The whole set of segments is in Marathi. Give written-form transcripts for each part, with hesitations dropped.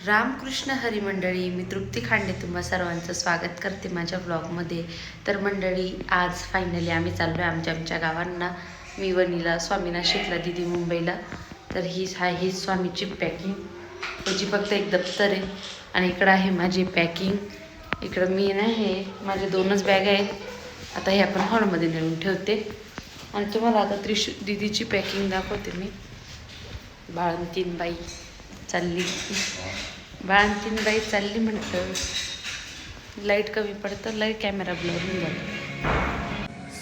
रामकृष्ण हरी मंडळी, मी तृप्ती खांडे तुम्हा सर्वांचं स्वागत करते माझ्या ब्लॉगमध्ये. तर मंडळी, आज फायनली आम्ही चाललो आहे आमच्या गावांना. मी वनीला स्वामीना शिकला, दिदी मुंबईला. तर हीच आहे स्वामीची पॅकिंग. त्याची फक्त एक दप्तर आहे आणि इकडं आहे माझी पॅकिंग. इकडं मी नाही, माझे 2च बॅग आहेत. आता हे आपण हॉलमध्ये नेऊन ठेवते आणि तुम्हाला आता दिदीची पॅकिंग दाखवते मी. बाळंतीणबाई चालली म्हटलं. लाईट कमी पडतं, लाईट कॅमेरा ब्लर होऊन जातो.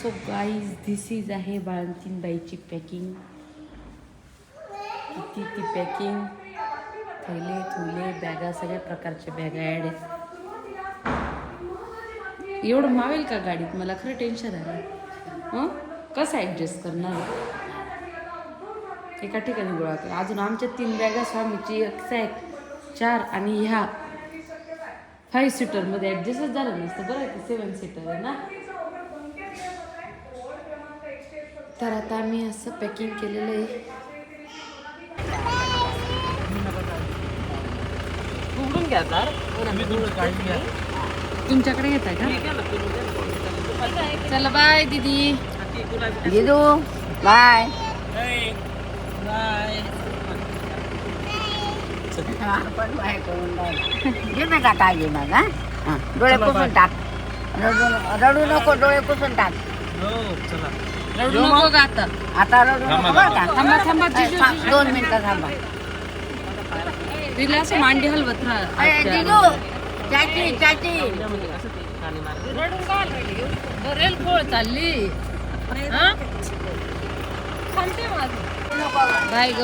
सो गाईज, दिस इज आहे बाळंतीणबाईची पॅकिंग. किती ती पॅकिंग, थैले थुले बॅगा, सगळ्या प्रकारच्या बॅगा ॲड आहेत. एवढं मावेल का गाडीत? मला खरं टेन्शन आहे. कसं ॲडजस्ट करणार? एका ठिकाणी गोळा कर. अजून आमच्या 3 बॅगा स्वामीची, एक 4 आणि ह्या 5 सीटरमध्ये ॲडजस्टच झालं नसतं. बरं की 7 सीटर आहे ना. तर आता आम्ही असं पॅकिंग केलेलं आहे. उघडून घ्या तुमच्याकडे घेताय का? चला बाय दीदी. दिदू बाय. पण बाय करून घे ना काय घे माझा. डोळे पुसून टाक. रडू नको, डोळे पुसून टाक. रडू नको का आता? आता रडू नको बरं का. थांबा 2 मिनिटं थांबा. तिला असं मांडी हलवत राहा. दिदू चाची चाची. बरेल पोळ चालली. बाय ग.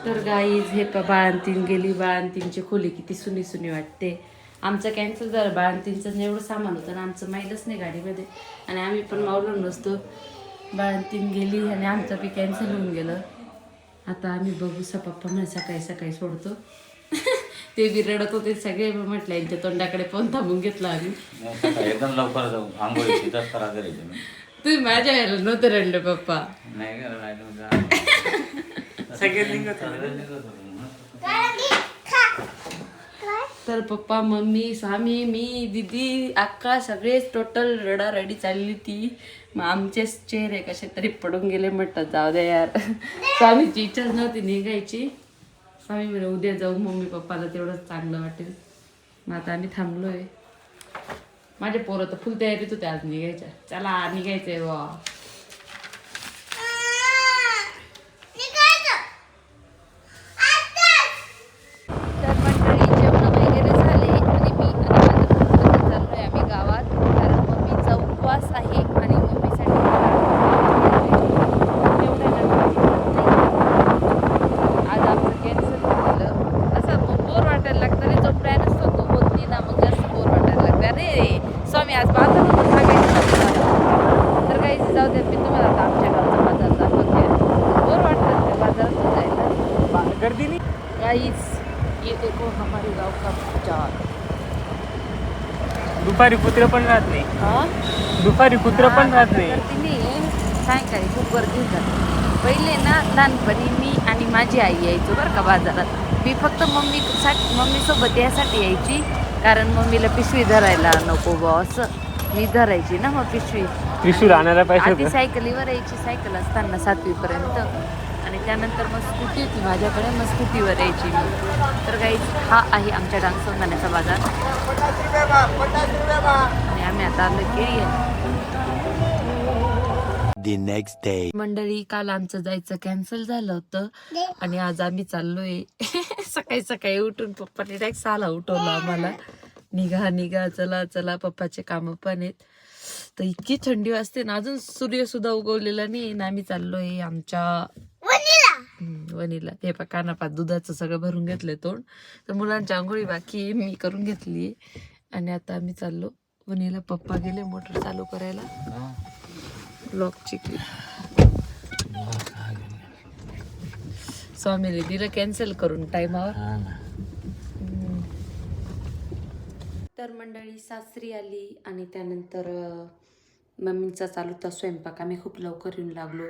तर गाईज, हे बाळंतीण गेली. बाळंतीणची खोली किती सुनी सुनी वाटते. आमचं कॅन्सल झालं. बाळंतीणचं एवढं सामान होतं ना, आमचं माहीतच नाही गाडीमध्ये आणि आम्ही पण मावलो नसतो. बाळंतीण गेली आणि आमचं बी कॅन्सल होऊन गेलं. आता आम्ही बघू. पप्पा म्हणे सकाळी सोडतो. ते बी रडत होते सगळे. म्हटलं यांच्या तोंडाकडे पाहून थांबून घेतलं आम्ही. एकदम लवकर जाऊ. आंघोळीची दसरा करायची. तुम्ही माझ्या यायला नव्हते रडले पप्पा. नाही तर पप्पा, मम्मी, स्वामी, मी, दीदी, अक्का सगळेच टोटल रडारडी चालली ती. मग आमचेच चेहरे कसे तरी पडून गेले. म्हटलं जाऊ द्या यार. स्वामीची इच्छाच नव्हती निघायची. स्वामी म्हणे उद्या जाऊ, मम्मी पप्पाला तेवढंच चांगलं वाटेल. मग आता आम्ही थांबलोय. माझे पोरं तर फुल तयारीत होते आज निघायच्या. चला निघायचंय वा. दुपारी कुत्र पण राहत नाही. दुपारी कुत्र पण राहत नाही. सायंकाळी खूप गर्दी होतात. पहिले ना लहानपणी मी आणि माझी आई यायचो बरं का बाजारात. मी फक्त मम्मीसोबत यासाठी यायची, कारण मम्मीला पिशवी धरायला नको बा असं. मी धरायची ना मग पिशवी आणायला पाहिजे. आधी सायकलीवर यायची, सायकल असताना 7वी पर्यंत. आणि त्यानंतर मग स्कूटी होती माझ्याकडे, मग स्कूटीवर यायची मी. तर काही हा आहे आमच्या डांगसंगाण्याचा बाजार आणि आम्ही आता आलो केळी. मंडळी, काल आमचं जायचं कॅन्सल झालं होतं आणि आज आम्ही चाललोय. सकाळी उठून पप्पाने डायरेक्ट 6ला उठवलं आम्हाला. निघा चला चला, पप्पाचे कामं पण आहेत. तर इतकी थंडी वाजते ना, अजून सूर्य सुद्धा उगवलेला नाही ना. आम्ही चाललोय आमच्या वनीला. ते कानापात दुधाचं सगळं भरून घेतलंय तोंड. तर मुलांच्या आंघोळी बाकी मी करून घेतली आणि आता आम्ही चाललो वनीला. पप्पा गेले मोटर चालू करायला. ब्लॉकची स्वामीने दिलं कॅन्सल करून टायमावर. तर मंडळी सासरी आली आणि त्यानंतर मम्मींचा चालू होता स्वयंपाक. आम्ही खूप लवकर येऊन लागलो.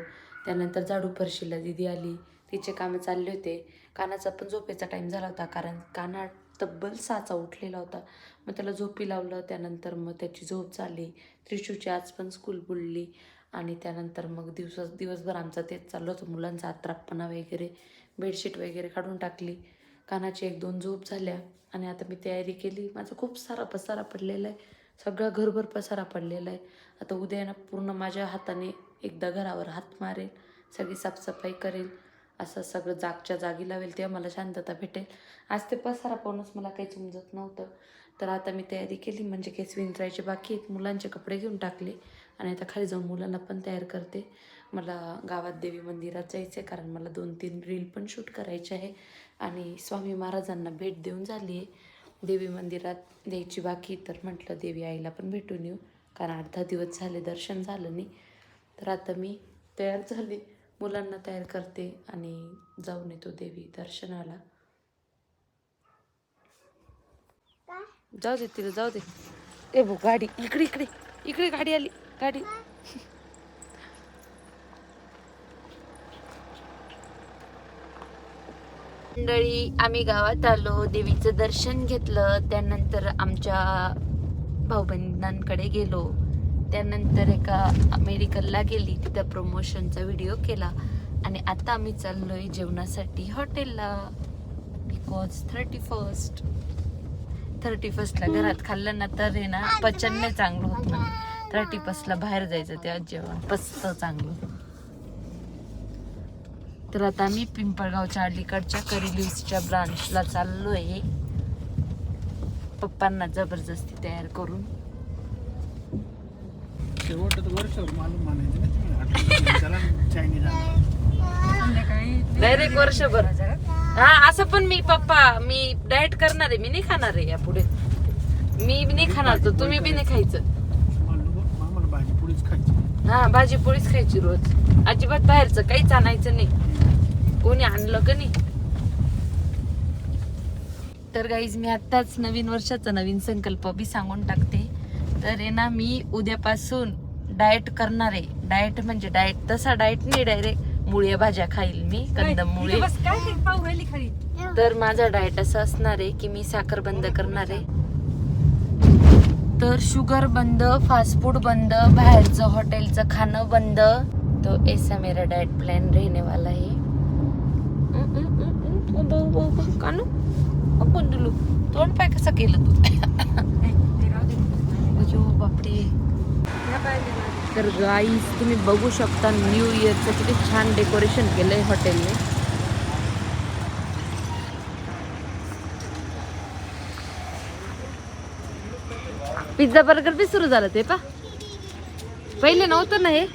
त्यानंतर झाडू फरशीला दीदी आली, तिचे कामं चालले होते. कानाचा पण झोपेचा टाईम झाला होता, कारण काना तब्बल 6चा उठलेला होता. मग त्याला झोपी लावलं. त्यानंतर मग त्याची झोप झाली. त्रिशूची आज पण स्कूल बुडली. आणि त्यानंतर मग दिवसभर आमचं तेच चाललं होतं, मुलांचा आत्रापणा वगैरे, बेडशीट वगैरे काढून टाकली. कानाची 1-2 झोप झाल्या आणि आता मी तयारी केली. माझा खूप सारा पसारा पडलेला आहे, सगळा घरभर पसारा पडलेला आहे. आता उद्या ना पूर्ण माझ्या हाताने एकदा घरावर हात मारेल, सगळी साफसफाई करेल, असं सगळं जागच्या जागी लावेल, तेव्हा मला शांतता भेटेल. आज ते पसारा पाहूनच मला काही समजत नव्हतं. तर आता मी तयारी केली, म्हणजे केस विंचरायचे बाकी आहेत. मुलांचे कपडे घेऊन टाकले आणि आता खाली जाऊन मुलांना पण तयार करते. मला गावात देवी मंदिरात जायचं आहे, कारण मला 2-3 रील पण शूट करायचे आहे. आणि स्वामी महाराजांना भेट देऊन झाली आहे, देवी मंदिरात द्यायची बाकी. तर म्हटलं देवी आईला पण भेटून येऊ, कारण 8-10 दिवस झाले दर्शन झालं नाही. तर आता मी तयार झाली, मुलांना तयार करते आणि जाऊन येतो देवी दर्शनाला. जाऊ दे तिला, जाऊ दे. ए भाऊ, गाडी इकडे इकडे इकडे, गाडी आली, गाडी. मंडळी, आम्ही गावात आलो, देवीचं दर्शन घेतलं. त्यानंतर आमच्या भाऊबंधांकडे गेलो. त्यानंतर एका मेडिकलला गेली, तिथं प्रमोशनचा व्हिडिओ केला. आणि आता आम्ही चाललोय जेवणासाठी हॉटेलला, बिकॉज 31st घरात खाल्लं ना तर आहे ना पचन नाही चांगलं होत ना. 31st बाहेर जायचं, तेव्हा जेवण मस्त चांगलं. तर आता आम्ही पिंपळगावच्या अलीकडच्या करी लिव्सच्या ब्रांचला चाललोय, पप्पांना जबरदस्ती तयार करून. डायरेक्ट वर्षभर. हा, असं पण मी डाएट करणार आहे, मी नाही खाणार आहे यापुढे. मी नाही खाणार, तर तुम्ही बी नाही खायचं. हा, भाजी पोळीच खायची रोज, अजिबात बाहेरचं काहीच आणायचं नाही, कोणी आणलं का नाही. तर गाईज, मी आत्ताच नवीन वर्षाचा नवीन संकल्प बी सांगून टाकते. तर आहे ना, मी उद्यापासून डाएट करणार आहे. डाएट म्हणजे डाएट तसा डाएट नाही, डायरेक्ट मुळ्या भाज्या खाईल मी, कंदमुळे. तर माझा डाएट असं असणार आहे की मी साखर बंद करणार आहे, तर शुगर बंद, फास्ट फूड बंद, बाहेरचं हॉटेलचं खाणं बंद. तो ऐसा मेरा डाएट प्लान रहने वाला है. कानू आपण दिलू तोंड पाय कसं केलं तू? बापरे. तर गाईस, तुम्ही बघू शकता न्यू इयरचं किती छान डेकोरेशन केलंय हॉटेलने. पिझ्झा बर्गर बी सुरू झालं ते पा, पहिले नव्हतं ना हे.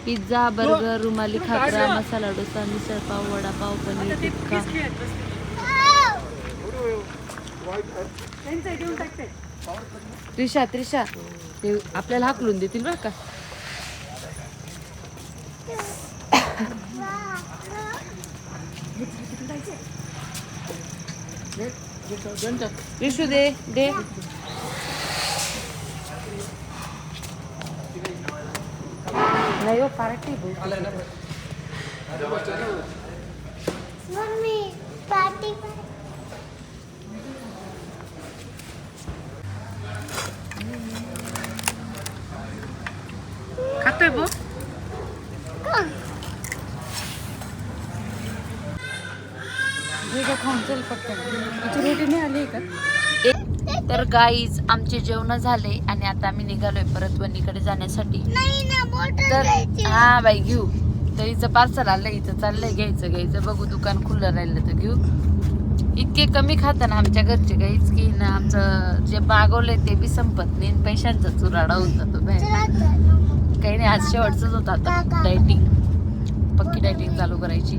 पिझ्झा, बर्गर, रुमाली खाकरा, मसाला डोसा, मिसळ पाव, वडापाव, पनीर टिक्का. त्रिशा ते आपल्याला हाकलून देतील बरं का. त्रिशू दे. नाही हो, पार्टी खातोय बो. खाऊन चल पटकन, रोटी नाही आली का? तर गाईज, आमचे जेवण झाले आणि आता आम्ही निघालोय परत वणीकडे जाण्यासाठी. तर हा बाई, घेऊ. तर हिचं पार्सल आलंय, इथं चाललंय घ्यायचं. बघू, दुकान खुलं राहिलं तर घेऊ. इतके कमी खातात ना आमच्या घरचे गाईच की ना, आमचं जे मागवलंय ते बी संपत नाही, पैशांचा चुराडा होऊन जातो बाहेर. काही नाही, आज शेवटचंच होतं आता डायटिंग, पक्की डायटिंग चालू करायची.